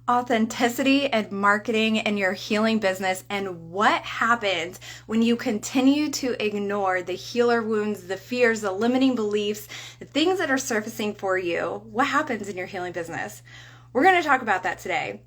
authenticity and marketing in your healing business, and what happens when you continue to ignore the healer wounds, the fears, the limiting beliefs, the things that are surfacing for you. What happens in your healing business? We're going to talk about that today.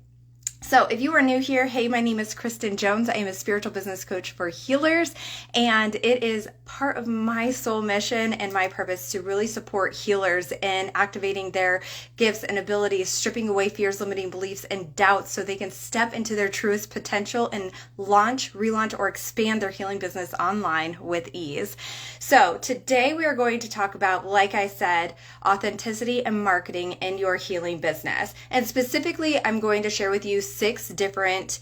So if you are new here, hey, my name is Kristen Jones. I am a spiritual business coach for healers, and it is part of my soul mission and my purpose to really support healers in activating their gifts and abilities, stripping away fears, limiting beliefs, and doubts so they can step into their truest potential and launch, relaunch, or expand their healing business online with ease. So today we are going to talk about, like I said, authenticity and marketing in your healing business. And specifically, I'm going to share with you 6 different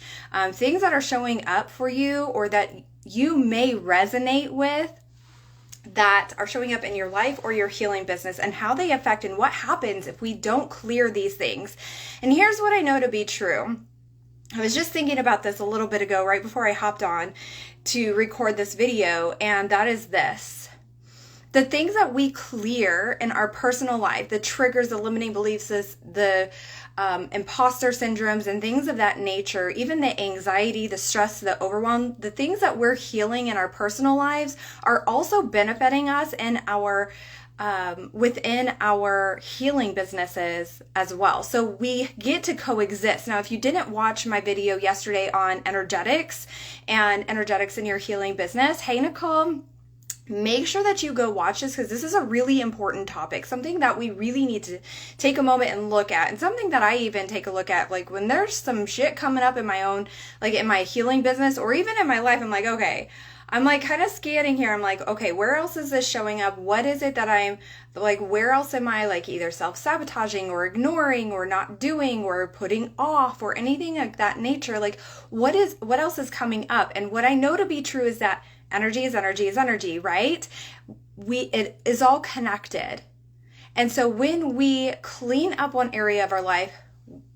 things that are showing up for you or that you may resonate with that are showing up in your life or your healing business, and how they affect and what happens if we don't clear these things. And here's what I know to be true. I was just thinking about this a little bit ago, right before I hopped on to record this video, and that is this. The things that we clear in our personal life, the triggers, the limiting beliefs, the imposter syndromes and things of that nature, even the anxiety, the stress, the overwhelm, the things that we're healing in our personal lives are also benefiting us in our within our healing businesses as well. So we get to coexist. Now, if you didn't watch my video yesterday on energetics and energetics in your healing business, hey, Nicole, make sure that you go watch this, because this is a really important topic, something that we really need to take a moment and look at, and something that I even take a look at, like when there's some shit coming up in my own, like in my healing business or even in my life. I'm like, okay, I'm like kind of scanning here. I'm like, okay, where else is this showing up? What is it that I'm like, where else am I like either self-sabotaging or ignoring or not doing or putting off or anything like that nature? Like what else is coming up? And what I know to be true is that energy is energy is energy, right? It is all connected. And so when we clean up one area of our life,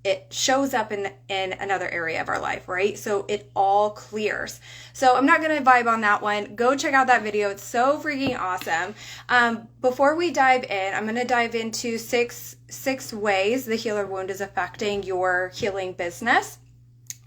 it shows up in another area of our life, right? So it all clears. So I'm not going to vibe on that one. Go check out that video. It's so freaking awesome. Before we dive in, I'm going to dive into six ways the healer wound is affecting your healing business.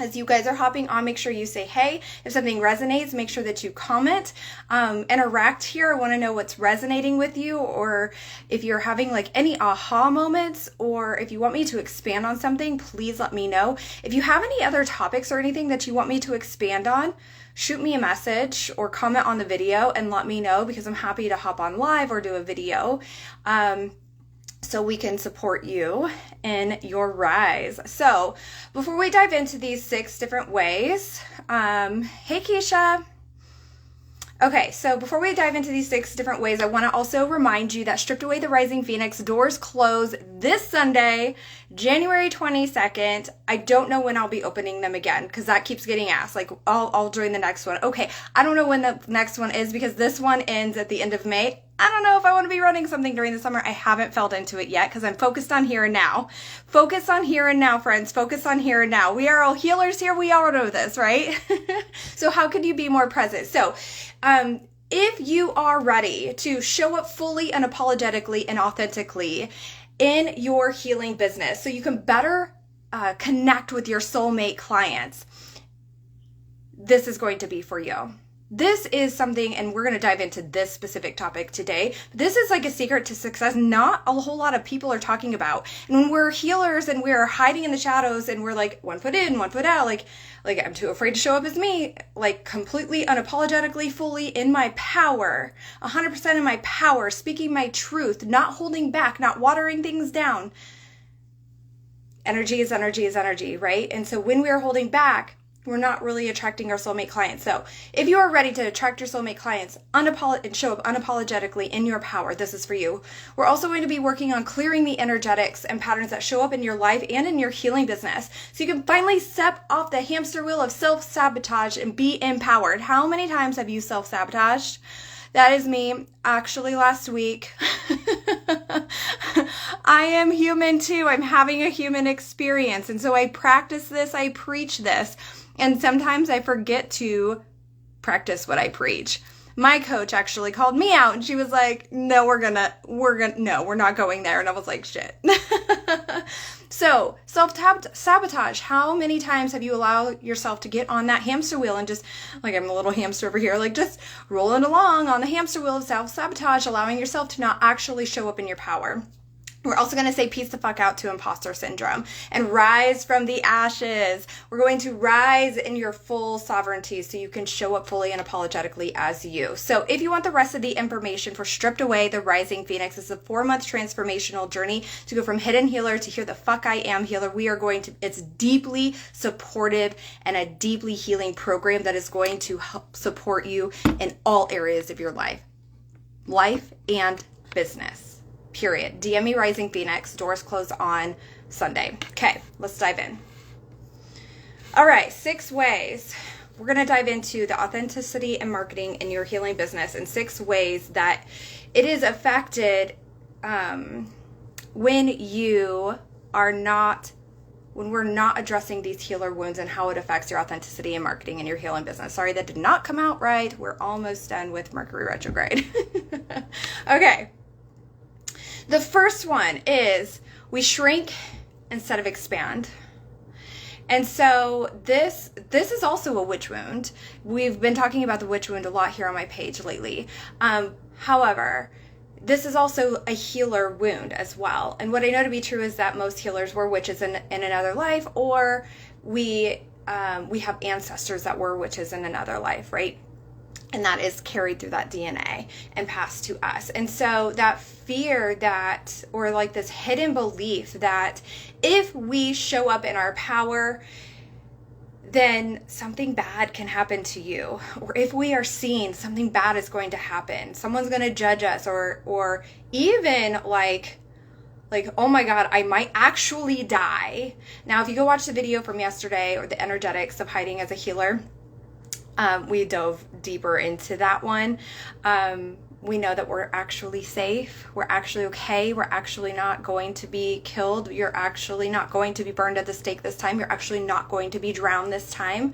As you guys are hopping on, make sure you say, hey, if something resonates, make sure that you comment, interact here. I want to know what's resonating with you, or if you're having like any aha moments, or if you want me to expand on something, please let me know. If you have any other topics or anything that you want me to expand on, shoot me a message or comment on the video and let me know, because I'm happy to hop on live or do a video. So we can support you in your rise. So before we dive into these 6 different ways, hey Keisha. Okay, so before we dive into these 6 different ways, I want to also remind you that Stripped Away the Rising Phoenix doors close this Sunday, January 22nd. I don't know when I'll be opening them again, because that keeps getting asked. Like, I'll join the next one. Okay, I don't know when the next one is, because this one ends at the end of May. I don't know if I want to be running something during the summer. I haven't felt into it yet, because I'm focused on here and now. Focus on here and now, friends. Focus on here and now. We are all healers here. We all know this, right? So how could you be more present? So if you are ready to show up fully, unapologetically, and authentically in your healing business so you can better connect with your soulmate clients, this is going to be for you. This is something, and we're going to dive into this specific topic today. This is like a secret to success not a whole lot of people are talking about. And when we're healers and we're hiding in the shadows and we're like 1 foot in, 1 foot out, like I'm too afraid to show up as me, like completely unapologetically, fully in my power, 100% in my power, speaking my truth, not holding back, not watering things down. Energy is energy is energy, right? And so when we are holding back, we're not really attracting our soulmate clients. So if you are ready to attract your soulmate clients and show up unapologetically in your power, this is for you. We're also going to be working on clearing the energetics and patterns that show up in your life and in your healing business, so you can finally step off the hamster wheel of self-sabotage and be empowered. How many times have you self-sabotaged? That is me. Actually, last week, I am human too. I'm having a human experience. And so I practice this, I preach this. And sometimes I forget to practice what I preach. My coach actually called me out and she was like, no, we're not going there. And I was like, shit. So So self-sabotage, how many times have you allowed yourself to get on that hamster wheel and just, like I'm a little hamster over here, like just rolling along on the hamster wheel of self-sabotage, allowing yourself to not actually show up in your power? We're also going to say peace the fuck out to imposter syndrome and rise from the ashes. We're going to rise in your full sovereignty so you can show up fully and unapologetically as you. So if you want the rest of the information for Stripped Away, the Rising Phoenix, it's a 4-month transformational journey to go from hidden healer to here the fuck I am healer. It's deeply supportive and a deeply healing program that is going to help support you in all areas of your life and business. Period. DM me Rising Phoenix. Doors close on Sunday. Okay, let's dive in. All right, 6 ways. We're going to dive into the authenticity and marketing in your healing business and 6 ways that it is affected when we're not addressing these healer wounds and how it affects your authenticity and marketing in your healing business. Sorry, that did not come out right. We're almost done with Mercury retrograde. Okay. The first one is we shrink instead of expand. And so this is also a witch wound. We've been talking about the witch wound a lot here on my page lately. However, this is also a healer wound as well. And what I know to be true is that most healers were witches in another life, or we have ancestors that were witches in another life, right? And that is carried through that DNA and passed to us. And so that fear or like this hidden belief that if we show up in our power, then something bad can happen to you. Or if we are seen, something bad is going to happen. Someone's going to judge us, or even like, oh my God, I might actually die. Now, if you go watch the video from yesterday or the energetics of hiding as a healer, we dove deeper into that one. We know that we're actually safe. We're actually okay. We're actually not going to be killed. You're actually not going to be burned at the stake this time. You're actually not going to be drowned this time.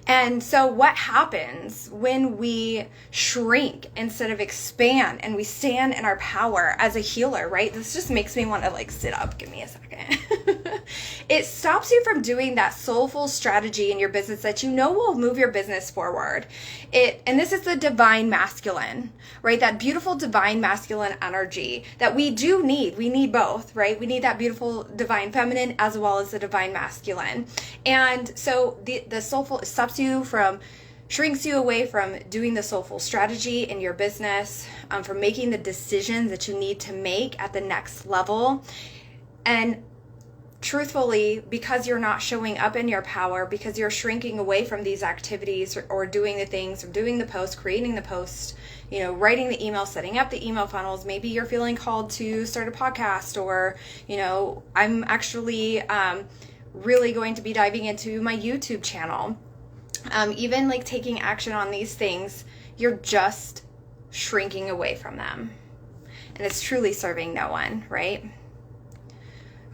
And so what happens when we shrink instead of expand and we stand in our power as a healer, right? This just makes me want to like sit up. Give me a second. It stops you from doing that soulful strategy in your business that you know will move your business forward. And this is the divine masculine, right? That beautiful divine masculine energy that we do need. We need both, right? We need that beautiful divine feminine as well as the divine masculine. And so the soulful shrinks you away from doing the soulful strategy in your business, from making the decisions that you need to make at the next level. And truthfully, because you're not showing up in your power, because you're shrinking away from these activities or doing the things, or doing the post, creating the post, writing the email, setting up the email funnels, maybe you're feeling called to start a podcast, or, I'm actually really going to be diving into my YouTube channel. Even like taking action on these things, you're just shrinking away from them. And it's truly serving no one, right?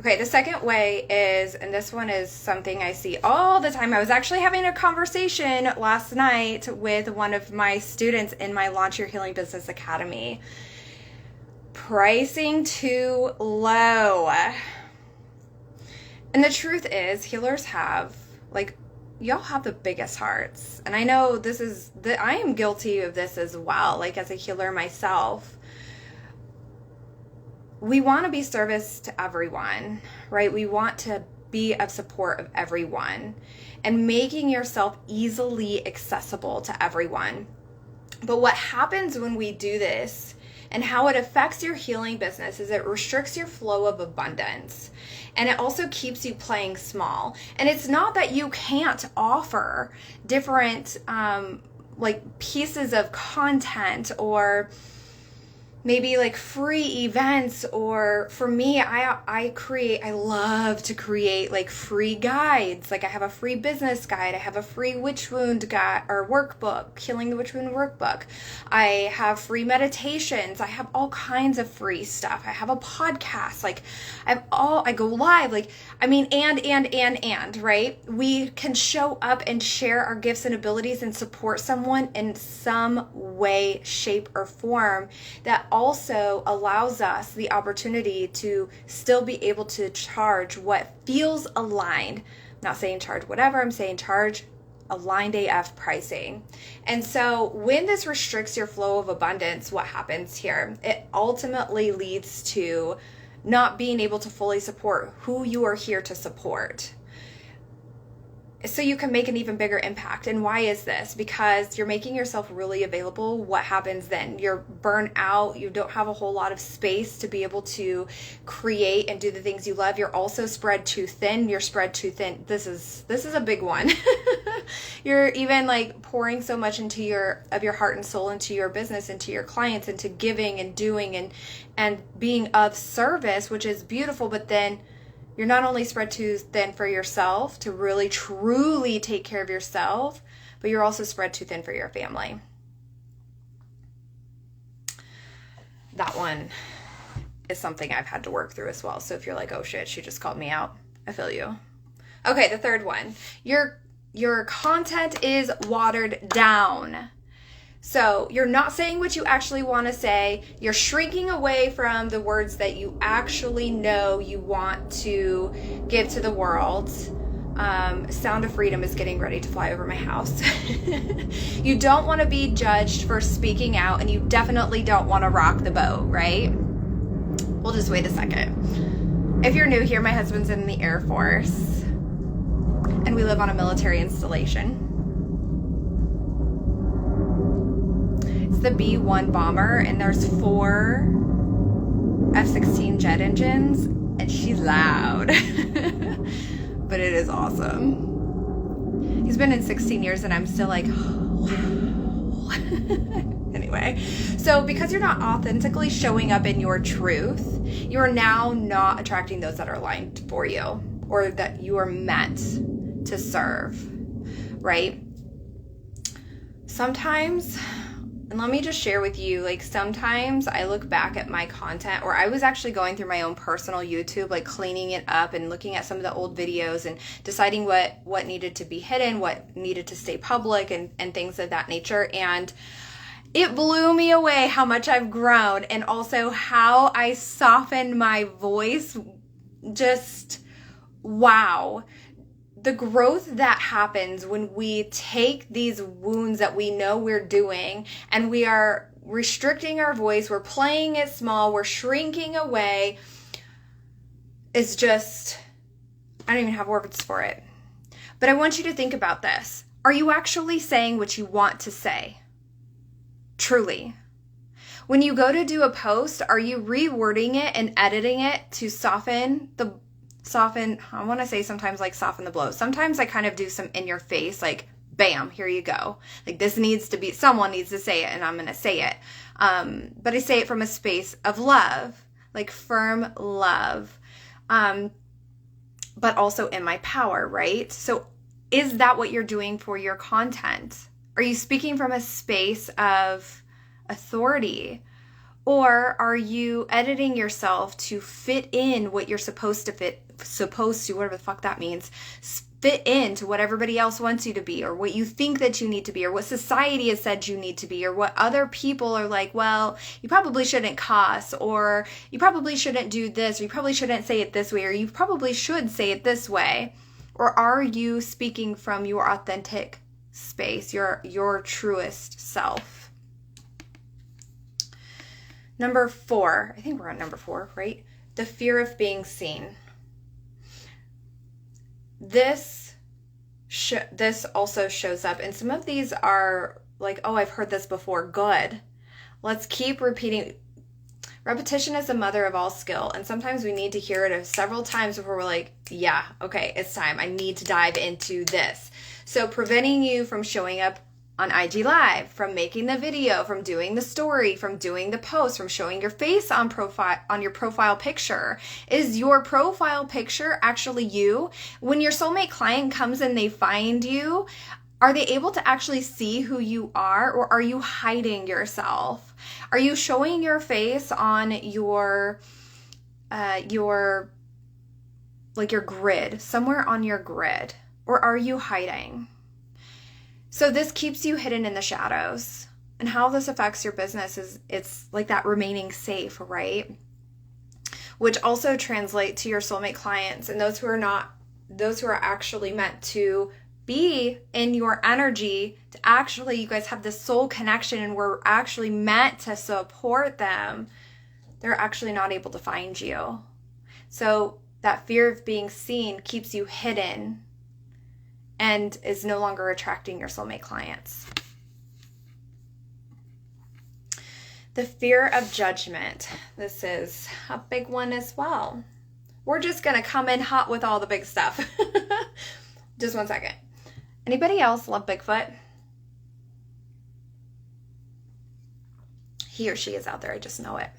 Okay, the second way is, and this one is something I see all the time. I was actually having a conversation last night with one of my students in my Launch Your Healing Business Academy. Pricing too low. And the truth is, healers have, y'all have the biggest hearts. And I know I am guilty of this as well, as a healer myself. We want to be service to everyone, right? We want to be of support of everyone and making yourself easily accessible to everyone. But what happens when we do this and how it affects your healing business is it restricts your flow of abundance. And it also keeps you playing small. And it's not that you can't offer different pieces of content, or maybe free events, or for me, I love to create free guides. I have a free business guide. I have a free witch wound guide or workbook, Healing the Witch Wound workbook. I have free meditations. I have all kinds of free stuff. I have a podcast. I go live. And, right? We can show up and share our gifts and abilities and support someone in some way, shape, or form that also allows us the opportunity to still be able to charge what feels aligned. I'm not saying charge whatever, I'm saying charge aligned AF pricing. And so when this restricts your flow of abundance, what happens here? It ultimately leads to not being able to fully support who you are here to support, so you can make an even bigger impact. And why is this? Because you're making yourself really available. What happens then? You're burnt out. You don't have a whole lot of space to be able to create and do the things you love. You're also spread too thin. You're spread too thin. This is a big one. You're even like pouring so much into your heart and soul into your business, into your clients, into giving and doing and being of service, which is beautiful, but then you're not only spread too thin for yourself to really truly take care of yourself, but you're also spread too thin for your family. That one is something I've had to work through as well. So if you're like, oh shit, she just called me out, I feel you. Okay, the third one. Your content is watered down. So you're not saying what you actually want to say. You're shrinking away from the words that you actually know you want to give to the world. Sound of freedom is getting ready to fly over my house. You don't want to be judged for speaking out, and you definitely don't want to rock the boat, right? We'll just wait a second. If you're new here, my husband's in the Air Force, and we live on a military installation. The B-1 bomber, and there's 4 F-16 jet engines, and she's loud. But it is awesome. He's been in 16 years and I'm still like, wow. Anyway, so because you're not authentically showing up in your truth, you are now not attracting those that are aligned for you or that you are meant to serve, right? Sometimes, and let me just share with you, like sometimes I look back at my content, or I was actually going through my own personal YouTube, like cleaning it up and looking at some of the old videos and deciding what needed to be hidden, what needed to stay public and things of that nature. And it blew me away how much I've grown, and also how I softened my voice. Just wow. The growth that happens when we take these wounds that we know we're doing and we are restricting our voice, we're playing it small, we're shrinking away, is just, I don't even have words for it. But I want you to think about this. Are you actually saying what you want to say? Truly. When you go to do a post, are you rewording it and editing it to soften, I want to say sometimes like soften the blow. Sometimes I kind of do some in your face, like, bam, here you go. Like this needs to be, someone needs to say it and I'm going to say it. But I say it from a space of love, like firm love, but also in my power, right? So is that what you're doing for your content? Are you speaking from a space of authority? Or are you editing yourself to fit in what you're supposed to, whatever the fuck that means, fit into what everybody else wants you to be, or what you think that you need to be, or what society has said you need to be, or what other people are like, well, you probably shouldn't cuss, or you probably shouldn't do this, or you probably shouldn't say it this way, or you probably should say it this way? Or are you speaking from your authentic space, your truest self? Number 4, I think we're on number 4, right? The fear of being seen. This also shows up, and some of these are like, oh, I've heard this before. Good. Let's keep repeating. Repetition is the mother of all skill, and sometimes we need to hear it several times before we're like, yeah, okay, it's time. I need to dive into this. So preventing you from showing up on IG Live, from making the video, from doing the story, from doing the post, from showing your face on your profile picture. Is your profile picture actually you? When your soulmate client comes and they find you, are they able to actually see who you are, or are you hiding yourself? Are you showing your face on your grid, somewhere on your grid, or are you hiding? So this keeps you hidden in the shadows. And how this affects your business is it's like that remaining safe, right? Which also translate to your soulmate clients and those who are actually meant to be in your energy, to actually, you guys have this soul connection and we're actually meant to support them. They're actually not able to find you. So that fear of being seen keeps you hidden and is no longer attracting your soulmate clients. The fear of judgment. This is a big one as well. We're just going to come in hot with all the big stuff. Just one second. Anybody else love Bigfoot? He or she is out there. I just know it.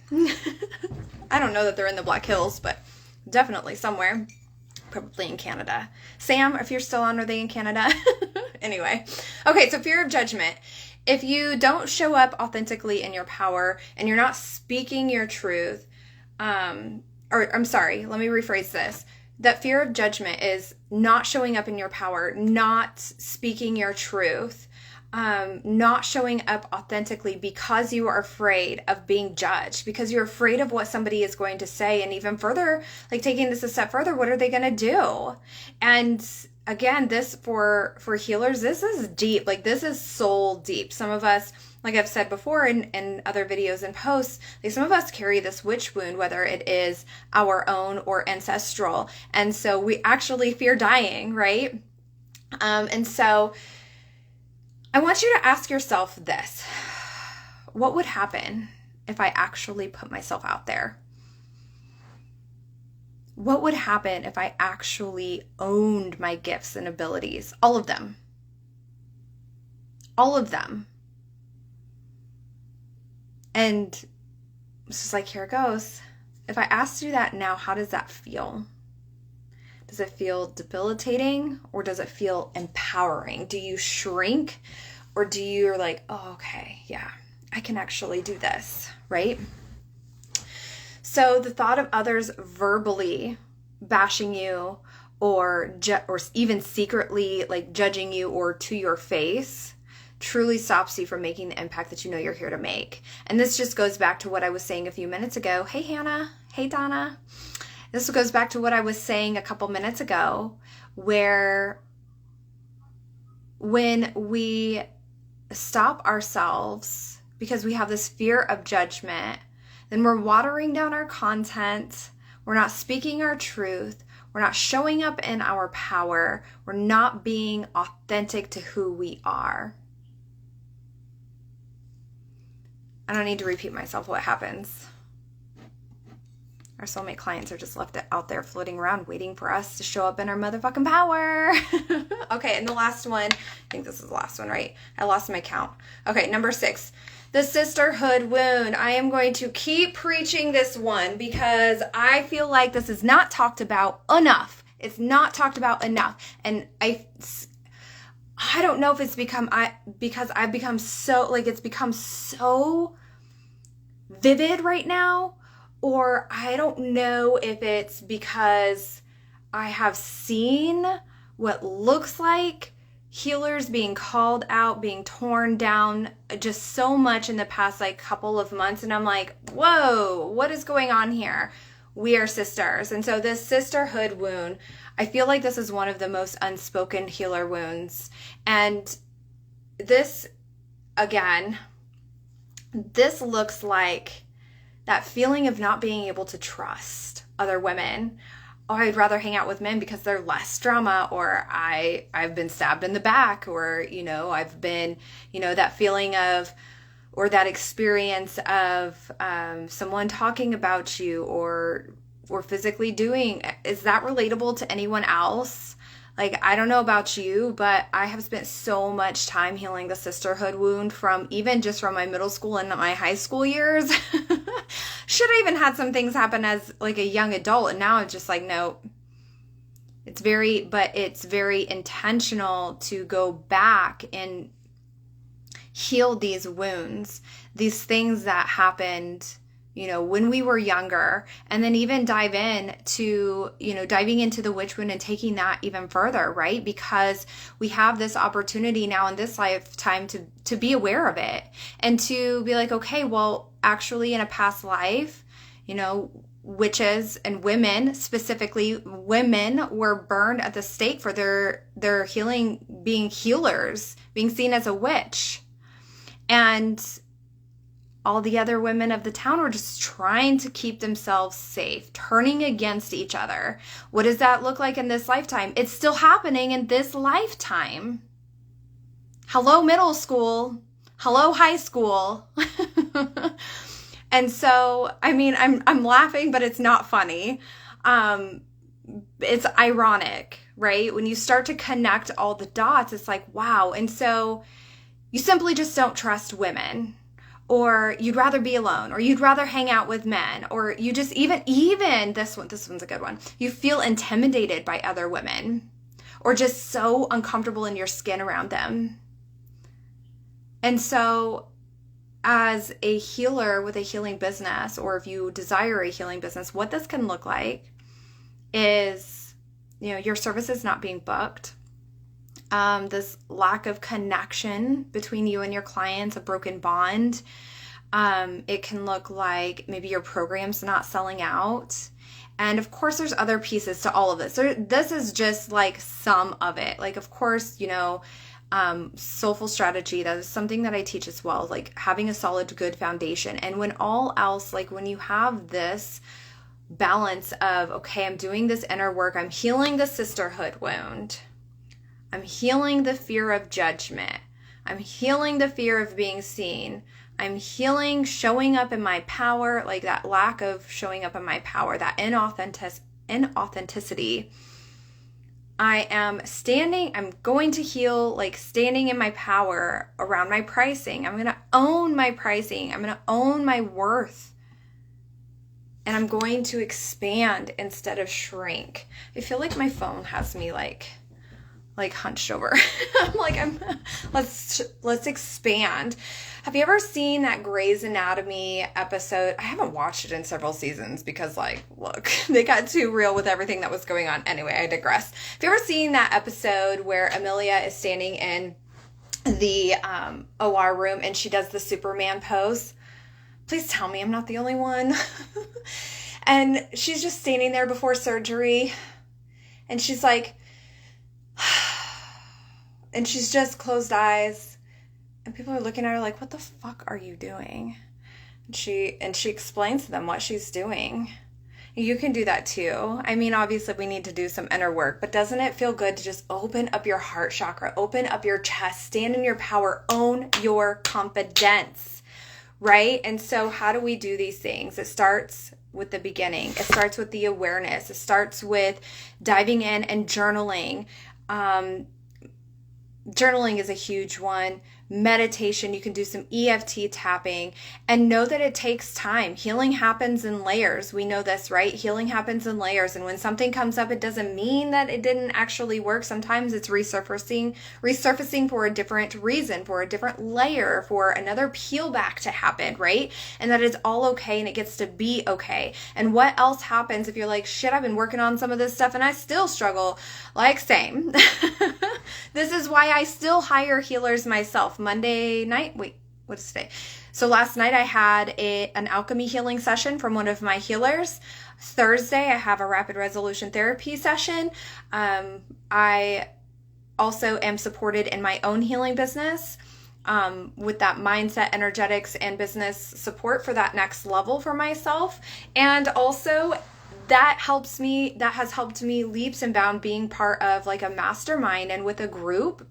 I don't know that they're in the Black Hills, but definitely somewhere. Probably in Canada. Sam, if you're still on, are they in Canada? Anyway. Okay, so fear of judgment. If you don't show up authentically in your power and you're not speaking your truth, let me rephrase this. That fear of judgment is not showing up in your power, not speaking your truth, not showing up authentically because you are afraid of being judged, because you're afraid of what somebody is going to say. And even further, like taking this a step further, what are they going to do? And again, this for healers, this is deep. Like this is soul deep. Some of us, like I've said before in other videos and posts, like some of us carry this witch wound, whether it is our own or ancestral. And so we actually fear dying, right? And so I want you to ask yourself this. What would happen if I actually put myself out there? What would happen if I actually owned my gifts and abilities? All of them. All of them. And it's just like, here it goes. If I asked you that now, how does that feel? Does it feel debilitating or does it feel empowering? Do you shrink or do you're like, oh, okay, yeah, I can actually do this, right? So the thought of others verbally bashing you or even secretly like judging you or to your face truly stops you from making the impact that you know you're here to make. And this just goes back to what I was saying a few minutes ago. Hey, Hannah. Hey, Donna. This goes back to what I was saying a couple minutes ago, where when we stop ourselves because we have this fear of judgment, then we're watering down our content. We're not speaking our truth. We're not showing up in our power. We're not being authentic to who we are. I don't need to repeat myself. What happens? Our soulmate clients are just left out there floating around waiting for us to show up in our motherfucking power. Okay, and the last one, I think this is the last one, right? I lost my count. Okay, number 6, the sisterhood wound. I am going to keep preaching this one because I feel like this is not talked about enough. It's not talked about enough. And I don't know if it's because I've become so, like it's become so vivid right now, or I don't know if it's because I have seen what looks like healers being called out, being torn down just so much in the past like couple of months. And I'm like, whoa, what is going on here? We are sisters. And so this sisterhood wound, I feel like this is one of the most unspoken healer wounds. And this, again, this looks like that feeling of not being able to trust other women. Oh, I'd rather hang out with men because they're less drama, or I've been stabbed in the back, or, I've been, that feeling of, or that experience of someone talking about you or physically doing. Is that relatable to anyone else? Like, I don't know about you, but I have spent so much time healing the sisterhood wound from my middle school and my high school years. Should have even had some things happen as like a young adult. And now I'm just like, no, it's very intentional to go back and heal these wounds, these things that happened when we were younger, and then even diving into the witch wound and taking that even further, right? Because we have this opportunity now in this lifetime to be aware of it and to be like, okay, well, actually in a past life, witches and women, specifically women, were burned at the stake for their healing, being healers, being seen as a witch. And all the other women of the town were just trying to keep themselves safe, turning against each other. What does that look like in this lifetime? It's still happening in this lifetime. Hello, middle school. Hello, high school. And so, I'm laughing, but it's not funny. It's ironic, right? When you start to connect all the dots, it's like, wow. And so you simply just don't trust women, or you'd rather be alone, or you'd rather hang out with men, or you just even this one's a good one. You feel intimidated by other women, or just so uncomfortable in your skin around them. And so as a healer with a healing business, or if you desire a healing business, what this can look like is, your services not being booked. This lack of connection between you and your clients, a broken bond. It can look like maybe your program's not selling out. And of course, there's other pieces to all of this. So this is just like some of it. Like, of course, soulful strategy, that is something that I teach as well, like having a solid, good foundation. And when all else, like when you have this balance of, okay, I'm doing this inner work, I'm healing the sisterhood wound, I'm healing the fear of judgment, I'm healing the fear of being seen, I'm healing showing up in my power, like that lack of showing up in my power, that inauthenticity. I'm going to heal, like standing in my power around my pricing. I'm going to own my pricing. I'm going to own my worth. And I'm going to expand instead of shrink. I feel like my phone has me like hunched over. Let's expand. Have you ever seen that Grey's Anatomy episode? I haven't watched it in several seasons because, look, they got too real with everything that was going on. Anyway, I digress. Have you ever seen that episode where Amelia is standing in the OR room and she does the Superman pose? Please tell me I'm not the only one. And she's just standing there before surgery and she's like, and she's just closed eyes, and people are looking at her like, what the fuck are you doing? And she explains to them what she's doing. You can do that too. Obviously we need to do some inner work, but doesn't it feel good to just open up your heart chakra, open up your chest, stand in your power, own your confidence, right? And so how do we do these things? It starts with the beginning. It starts with the awareness. It starts with diving in and journaling. Journaling is a huge one. Meditation, you can do some EFT tapping, and know that it takes time. Healing happens in layers. We know this, right? Healing happens in layers. And when something comes up, it doesn't mean that it didn't actually work. Sometimes it's resurfacing for a different reason, for a different layer, for another peel back to happen, right? And that is all okay, and it gets to be okay. And what else happens if you're like, shit, I've been working on some of this stuff and I still struggle? Like, same. This is why I still hire healers myself. Monday night, what is today? So last night I had an alchemy healing session from one of my healers. Thursday I have a rapid resolution therapy session. I also am supported in my own healing business with that mindset, energetics, and business support for that next level for myself. And also that has helped me leaps and bounds being part of like a mastermind and with a group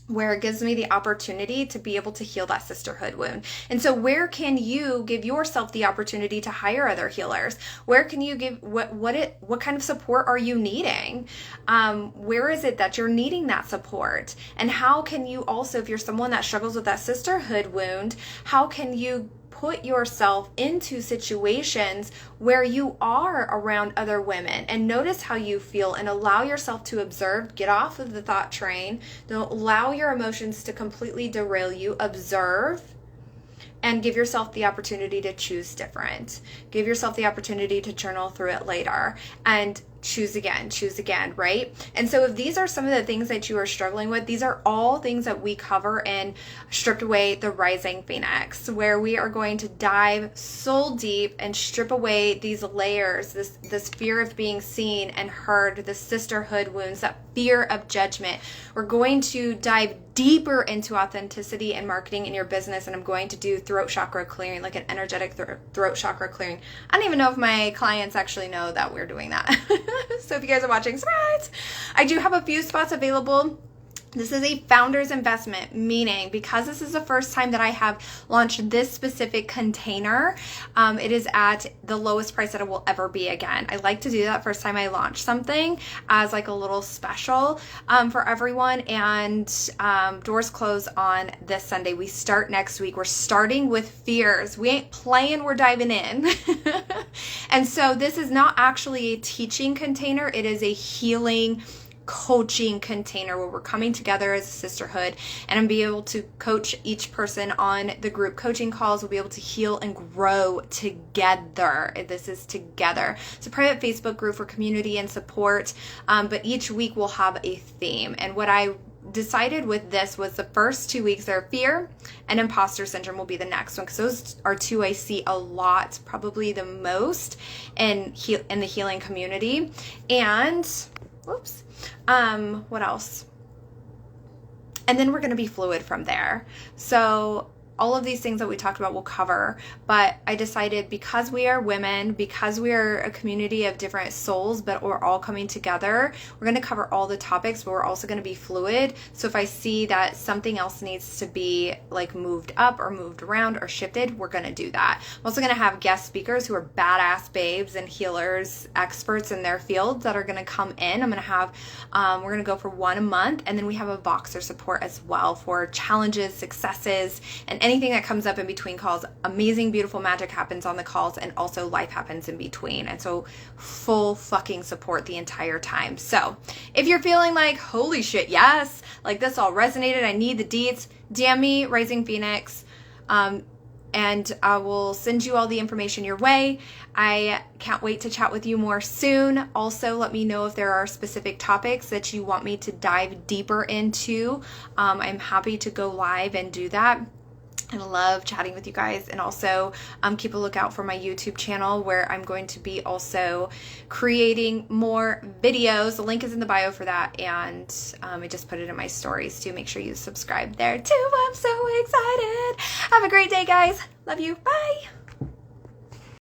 where it gives me the opportunity to be able to heal that sisterhood wound. And so where can you give yourself the opportunity to hire other healers? Where can you give, what kind of support are you needing? Where is it that you're needing that support? And how can you also, if you're someone that struggles with that sisterhood wound, how can you put yourself into situations where you are around other women and notice how you feel and allow yourself to observe, get off of the thought train, don't allow your emotions to completely derail you, observe, and give yourself the opportunity to choose different. Give yourself the opportunity to journal through it later and choose again, right? And so if these are some of the things that you are struggling with, these are all things that we cover in Stripped Away the Rising Phoenix, where we are going to dive soul deep and strip away these layers, this fear of being seen and heard, the sisterhood wounds, that fear of judgment. We're going to dive deeper into authenticity and marketing in your business, and I'm going to do throat chakra clearing, like an energetic throat chakra clearing. I don't even know if my clients actually know that we're doing that. So if you guys are watching, surprise! I do have a few spots available. This is a founder's investment, meaning because this is the first time that I have launched this specific container, it is at the lowest price that it will ever be again. I like to do that first time I launch something as like a little special for everyone. And doors close on this Sunday. We start next week. We're starting with fears. We ain't playing, we're diving in. And so this is not actually a teaching container. It is a healing coaching container where we're coming together as a sisterhood, and I'm be able to coach each person on the group coaching calls. We'll be able to heal and grow together. This is together. It's a private Facebook group for community and support, but each week we'll have a theme. And what I decided with this was the first 2 weeks are fear and imposter syndrome will be the next one, because those are two I see a lot, probably the most in the healing community. And what else? And then we're going to be fluid from there. So all of these things that we talked about we'll cover, but I decided because we are women, because we are a community of different souls, but we're all coming together, we're going to cover all the topics, but we're also going to be fluid. So if I see that something else needs to be like moved up or moved around or shifted, we're going to do that. I'm also going to have guest speakers who are badass babes and healers, experts in their fields that are going to come in. I'm going to have, we're going to go for one a month, and then we have a Voxer support as well for challenges, successes, and anything that comes up in between calls. Amazing, beautiful magic happens on the calls, and also life happens in between. And so full fucking support the entire time. So if you're feeling like, holy shit, yes, like this all resonated, I need the deets, DM me, Rising Phoenix, and I will send you all the information your way. I can't wait to chat with you more soon. Also, let me know if there are specific topics that you want me to dive deeper into. I'm happy to go live and do that. I love chatting with you guys. And also keep a lookout for my YouTube channel, where I'm going to be also creating more videos. The link is in the bio for that, and I just put it in my stories too. Make sure you subscribe there too. I'm so excited. Have a great day, guys. Love you. Bye.